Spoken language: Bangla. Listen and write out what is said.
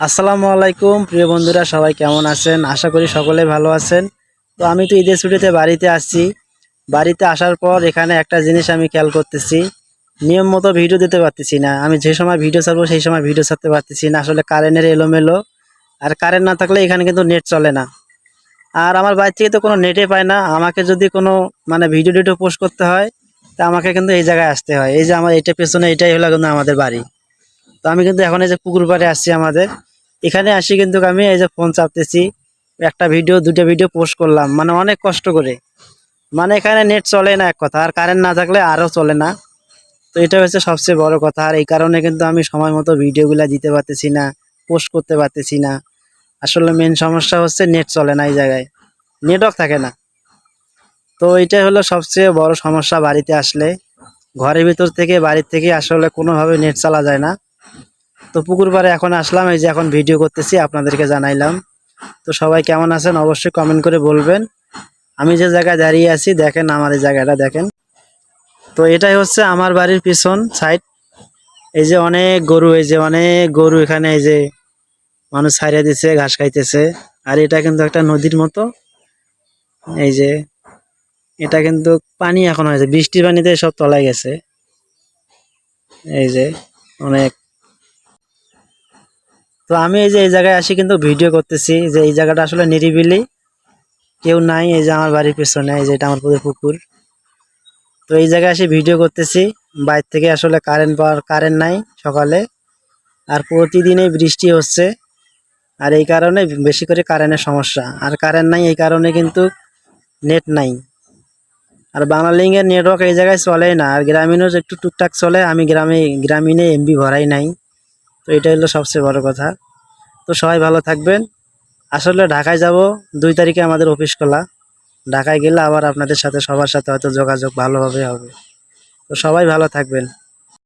আসসালামু আলাইকুম প্রিয় বন্ধুরা, সবাই কেমন আছেন? আশা করি সকলে ভালো আছেন। তো আমি তো ঈদের ছুটিতে বাড়িতে আসছি। বাড়িতে আসার পর এখানে একটা জিনিস আমি খেয়াল করতেছি, নিয়ম মতো ভিডিও দিতে পারতেছি না। আমি যে সময় ভিডিও ছাড়বো সেই সময় ভিডিও ছাড়তে পারতেছি না। আসলে কারেন্টের এলোমেলো, আর কারেন্ট না থাকলে এখানে কিন্তু নেট চলে না। আর আমার বাড়ি থেকে তো কোনো নেটে পায় না। আমাকে যদি কোনো ভিডিও টিডিও পোস্ট করতে হয়, তা আমাকে কিন্তু এই জায়গায় আসতে হয়। এই যে আমার এটা পেছনে, এটাই হলো কিন্তু আমাদের বাড়ি। তো আমি কিন্তু এখন এই যে পুকুর পাড়ে আসছি আমাদের, এখানে আসি কিন্তু আমি এই যে ফোন চাপতেছি, একটা ভিডিও দুটো ভিডিও পোস্ট করলাম, অনেক কষ্ট করে। এখানে নেট চলে না এক কথা, আর কারেন্ট না থাকলে আরও চলে না। তো এটা হচ্ছে সবচেয়ে বড় কথা, আর এই কারণে কিন্তু আমি সময় মতো ভিডিওগুলো দিতে পারতেছি না, পোস্ট করতে পারতেছি না। আসলে মেন সমস্যা হচ্ছে নেট চলে না এই জায়গায়, নেটওয়ার্ক থাকে না। তো এটাই হলো সবচেয়ে বড় সমস্যা বাড়িতে আসলে। ঘরের ভিতর থেকে বাড়ির থেকে আসলে কোনোভাবে নেট চালা যায় না। তো পুকুর পাড়ে এখন আসলাম, এই যে এখন ভিডিও করতেছি, আপনাদেরকে জানাইলাম। তো সবাই কেমন আছেন অবশ্যই কমেন্ট করে বলবেন। আমি যে জায়গায় দাঁড়িয়ে আছি দেখেন, আমার এই জায়গাটা দেখেন। তো এটাই হচ্ছে আমার বাড়ির পিছন সাইড। এই যে অনেক গরু, এই যে অনেক গরু এখানে, এই যে মানুষ ছাইড়া দিছে, ঘাস খাইতেছে। আর এটা কিন্তু একটা নদীর মতো। এই যে এটা কিন্তু পানি এখন হয়েছে, বৃষ্টির পানিতে সব তলায় গেছে। এই যে অনেক। তো আমি এই যে এই জায়গায় আসি কিন্তু ভিডিও করতেছি, যে এই জায়গাটা আসলে নিরিবিলি, কেউ নাই। এই যে আমার বাড়ির পেছনে, এই যে এটা আমার পুকুর। তো এই জায়গায় এসে ভিডিও করতেছি। বাইরে থেকে আসলে কারেন্ট নাই সকালে, আর প্রতিদিনই বৃষ্টি হচ্ছে। আর এই কারণে বেশি করে কারেন্টের সমস্যা, আর কারেন্ট নাই এই কারণে কিন্তু নেট নাই। আর বাংলালিংকের নেটওয়ার্ক এই জায়গায় চলেই না। আর গ্রামীণও একটু টুকটাক চলে, আমি গ্রামীণে এমবি ভরাই নাই। তো এটা হলো সবচেয়ে বড় কথা। তো সবাই ভালো থাকবেন। আসলে ঢাকায় যাব 2 তারিখে, আমাদের অফিস খোলা। ঢাকায় গেলে আবার আপনাদের সাথে, সবার সাথে হয়তো যোগাযোগ ভালোভাবে হবে। তো সবাই ভালো থাকবেন।